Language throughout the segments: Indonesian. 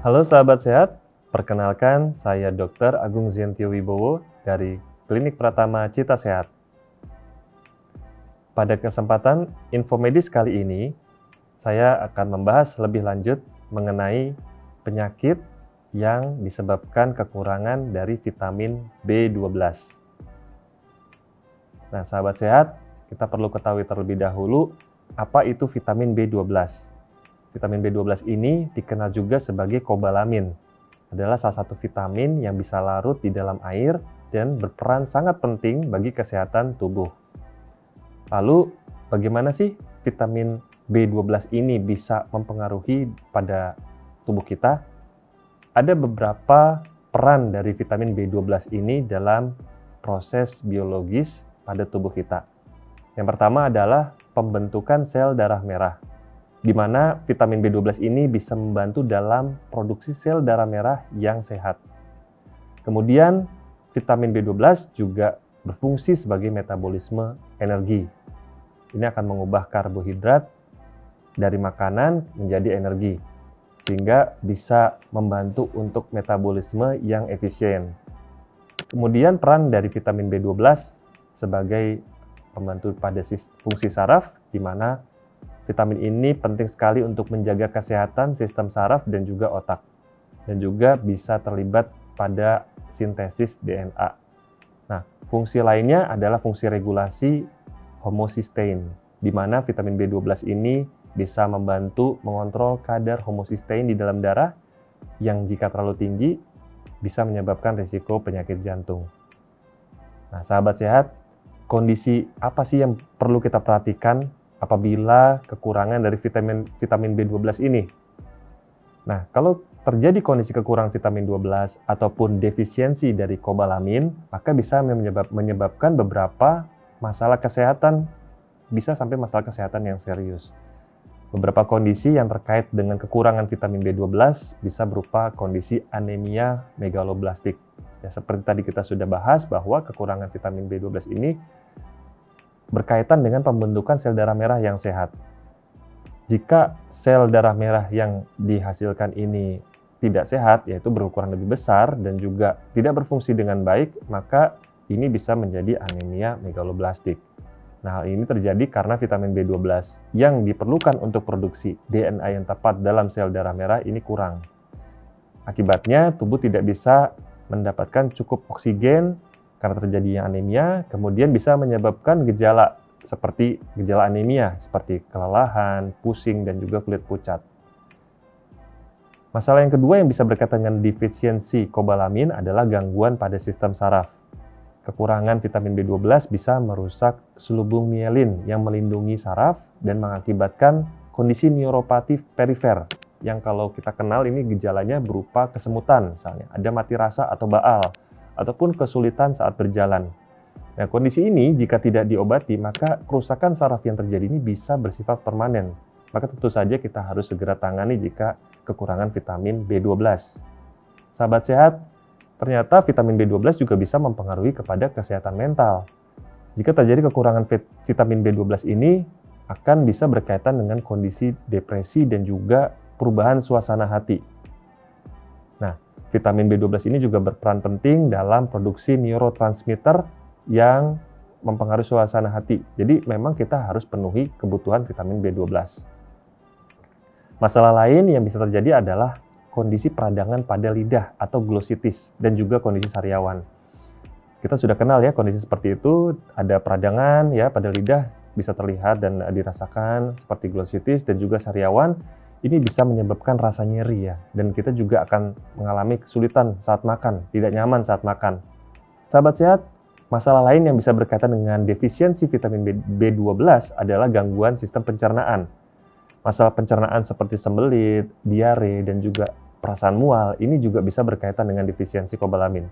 Halo sahabat sehat, perkenalkan saya Dr. Agung Zientio Wibowo dari Klinik Pratama Cita Sehat. Pada kesempatan infomedis kali ini, saya akan membahas lebih lanjut mengenai penyakit yang disebabkan kekurangan dari vitamin B12. Nah, sahabat sehat, kita perlu ketahui terlebih dahulu apa itu vitamin B12. Vitamin B12 ini dikenal juga sebagai kobalamin. Adalah salah satu vitamin yang bisa larut di dalam air dan berperan sangat penting bagi kesehatan tubuh. Lalu, bagaimana sih vitamin B12 ini bisa mempengaruhi pada tubuh kita? Ada beberapa peran dari vitamin B12 ini dalam proses biologis pada tubuh kita. Yang pertama adalah pembentukan sel darah merah, di mana vitamin B12 ini bisa membantu dalam produksi sel darah merah yang sehat. Kemudian, vitamin B12 juga berfungsi sebagai metabolisme energi. Ini akan mengubah karbohidrat dari makanan menjadi energi, sehingga bisa membantu untuk metabolisme yang efisien. Kemudian, peran dari vitamin B12 sebagai pembantu pada fungsi saraf, di mana vitamin ini penting sekali untuk menjaga kesehatan sistem saraf dan juga otak, dan juga bisa terlibat pada sintesis DNA. Nah, fungsi lainnya adalah fungsi regulasi homocysteine, di mana vitamin B12 ini bisa membantu mengontrol kadar homocysteine di dalam darah yang jika terlalu tinggi bisa menyebabkan risiko penyakit jantung. Nah, sahabat sehat, kondisi apa sih yang perlu kita perhatikan apabila kekurangan dari vitamin B12 ini? Nah, kalau terjadi kondisi kekurangan vitamin 12 ataupun defisiensi dari kobalamin, maka bisa menyebabkan beberapa masalah kesehatan, bisa sampai masalah kesehatan yang serius. Beberapa kondisi yang terkait dengan kekurangan vitamin B12 bisa berupa kondisi anemia megaloblastik. Ya, seperti tadi kita sudah bahas bahwa kekurangan vitamin B12 ini berkaitan dengan pembentukan sel darah merah yang sehat. Jika sel darah merah yang dihasilkan ini tidak sehat, yaitu berukuran lebih besar dan juga tidak berfungsi dengan baik, maka ini bisa menjadi anemia megaloblastik. Nah, hal ini terjadi karena vitamin B12 yang diperlukan untuk produksi DNA yang tepat dalam sel darah merah ini kurang. Akibatnya, tubuh tidak bisa mendapatkan cukup oksigen karena terjadinya anemia, kemudian bisa menyebabkan gejala seperti gejala anemia, seperti kelelahan, pusing, dan juga kulit pucat. Masalah yang kedua yang bisa berkaitan dengan defisiensi kobalamin adalah gangguan pada sistem saraf. Kekurangan vitamin B12 bisa merusak selubung mielin yang melindungi saraf dan mengakibatkan kondisi neuropati perifer, yang kalau kita kenal ini gejalanya berupa kesemutan, misalnya ada mati rasa atau baal, ataupun kesulitan saat berjalan. Nah, kondisi ini jika tidak diobati, maka kerusakan saraf yang terjadi ini bisa bersifat permanen. Maka tentu saja kita harus segera tangani jika kekurangan vitamin B12. Sahabat sehat, ternyata vitamin B12 juga bisa mempengaruhi kepada kesehatan mental. Jika terjadi kekurangan vitamin B12 ini, akan bisa berkaitan dengan kondisi depresi dan juga perubahan suasana hati. Nah, vitamin B12 ini juga berperan penting dalam produksi neurotransmitter yang mempengaruhi suasana hati. Jadi memang kita harus penuhi kebutuhan vitamin B12. Masalah lain yang bisa terjadi adalah kondisi peradangan pada lidah atau glositis dan juga kondisi sariawan. Kita sudah kenal ya kondisi seperti itu, ada peradangan ya pada lidah bisa terlihat dan dirasakan seperti glositis dan juga sariawan. Ini bisa menyebabkan rasa nyeri ya, dan kita juga akan mengalami kesulitan saat makan, tidak nyaman saat makan. Sahabat sehat, masalah lain yang bisa berkaitan dengan defisiensi vitamin B12 adalah gangguan sistem pencernaan. Masalah pencernaan seperti sembelit, diare, dan juga perasaan mual, ini juga bisa berkaitan dengan defisiensi kobalamin.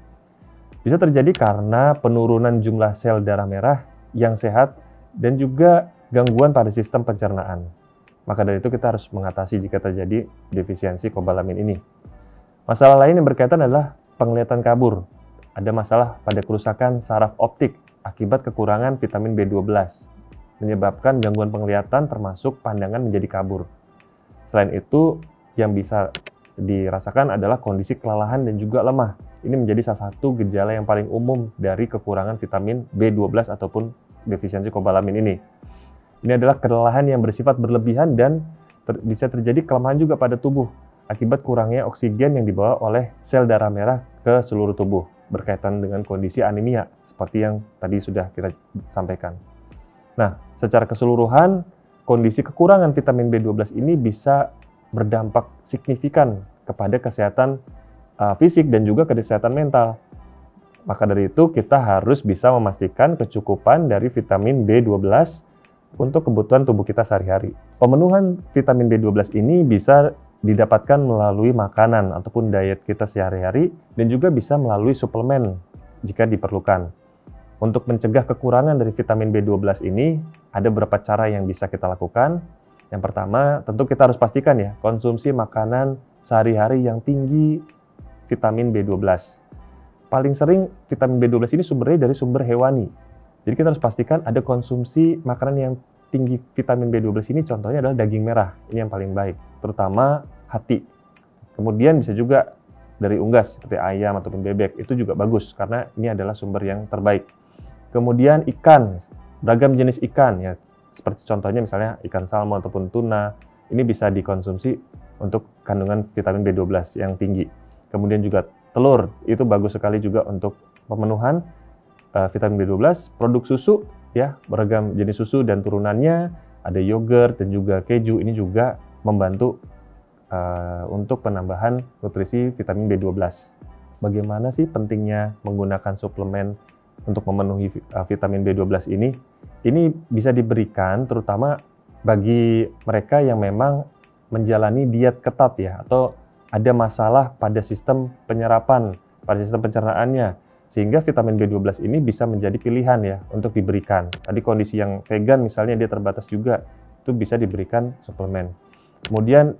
Bisa terjadi karena penurunan jumlah sel darah merah yang sehat dan juga gangguan pada sistem pencernaan. Maka dari itu kita harus mengatasi jika terjadi defisiensi kobalamin ini. Masalah lain yang berkaitan adalah penglihatan kabur. Ada masalah pada kerusakan saraf optik akibat kekurangan vitamin B12, menyebabkan gangguan penglihatan termasuk pandangan menjadi kabur. Selain itu, yang bisa dirasakan adalah kondisi kelelahan dan juga lemah. Ini menjadi salah satu gejala yang paling umum dari kekurangan vitamin B12 ataupun defisiensi kobalamin ini. Ini adalah kelelahan yang bersifat berlebihan dan bisa terjadi kelemahan juga pada tubuh akibat kurangnya oksigen yang dibawa oleh sel darah merah ke seluruh tubuh berkaitan dengan kondisi anemia seperti yang tadi sudah kita sampaikan. Nah, secara keseluruhan kondisi kekurangan vitamin B12 ini bisa berdampak signifikan kepada kesehatan fisik dan juga kesehatan mental. Maka dari itu kita harus bisa memastikan kecukupan dari vitamin B12 untuk kebutuhan tubuh kita sehari-hari. Pemenuhan vitamin B12 ini bisa didapatkan melalui makanan ataupun diet kita sehari-hari dan juga bisa melalui suplemen jika diperlukan. Untuk mencegah kekurangan dari vitamin B12 ini, ada beberapa cara yang bisa kita lakukan. Yang pertama, tentu kita harus pastikan ya, konsumsi makanan sehari-hari yang tinggi vitamin B12. Paling sering vitamin B12 ini sumbernya dari sumber hewani. Jadi kita harus pastikan ada konsumsi makanan yang tinggi vitamin B12 ini, contohnya adalah daging merah. Ini yang paling baik, terutama hati. Kemudian bisa juga dari unggas seperti ayam ataupun bebek, itu juga bagus karena ini adalah sumber yang terbaik. Kemudian ikan, beragam jenis ikan ya, seperti contohnya misalnya ikan salmon ataupun tuna, ini bisa dikonsumsi untuk kandungan vitamin B12 yang tinggi. Kemudian juga telur, itu bagus sekali juga untuk pemenuhan vitamin B12. Produk susu ya, beragam jenis susu dan turunannya, ada yogurt dan juga keju, ini juga membantu untuk penambahan nutrisi vitamin B12. Bagaimana sih pentingnya menggunakan suplemen untuk memenuhi vitamin B12 ini? Ini bisa diberikan terutama bagi mereka yang memang menjalani diet ketat ya, atau ada masalah pada sistem penyerapan, pada sistem pencernaannya, sehingga vitamin B12 ini bisa menjadi pilihan ya untuk diberikan. Tadi kondisi yang vegan misalnya dia terbatas juga, itu bisa diberikan suplemen. Kemudian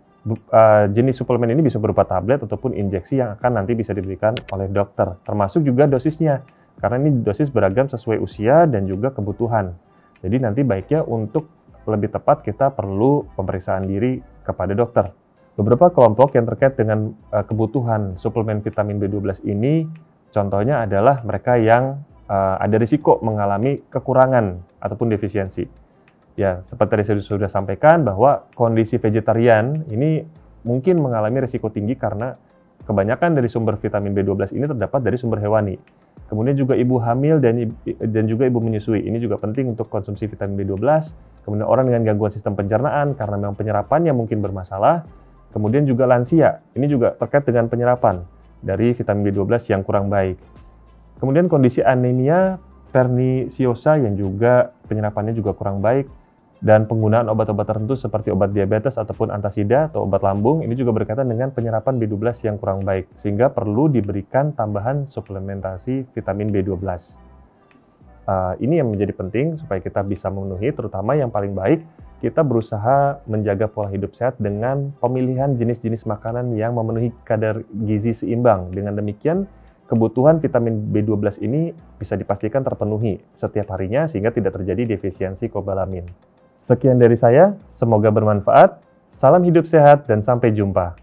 jenis suplemen ini bisa berupa tablet ataupun injeksi yang akan nanti bisa diberikan oleh dokter, termasuk juga dosisnya, karena ini dosis beragam sesuai usia dan juga kebutuhan. Jadi nanti baiknya untuk lebih tepat kita perlu pemeriksaan diri kepada dokter. Beberapa kelompok yang terkait dengan kebutuhan suplemen vitamin B12 ini, contohnya adalah mereka yang ada risiko mengalami kekurangan ataupun defisiensi. Ya, seperti tadi sudah sampaikan bahwa kondisi vegetarian ini mungkin mengalami risiko tinggi karena kebanyakan dari sumber vitamin B12 ini terdapat dari sumber hewani. Kemudian juga ibu hamil dan juga ibu menyusui. Ini juga penting untuk konsumsi vitamin B12. Kemudian orang dengan gangguan sistem pencernaan karena memang penyerapannya mungkin bermasalah. Kemudian juga lansia, ini juga terkait dengan penyerapan dari vitamin B12 yang kurang baik. Kemudian kondisi anemia perniciosa yang juga penyerapannya juga kurang baik, dan penggunaan obat-obat tertentu seperti obat diabetes ataupun antasida atau obat lambung, ini juga berkaitan dengan penyerapan B12 yang kurang baik, sehingga perlu diberikan tambahan suplementasi vitamin B12. Ini yang menjadi penting supaya kita bisa memenuhi, terutama yang paling baik, kita berusaha menjaga pola hidup sehat dengan pemilihan jenis-jenis makanan yang memenuhi kadar gizi seimbang. Dengan demikian, kebutuhan vitamin B12 ini bisa dipastikan terpenuhi setiap harinya sehingga tidak terjadi defisiensi kobalamin. Sekian dari saya, semoga bermanfaat. Salam hidup sehat dan sampai jumpa.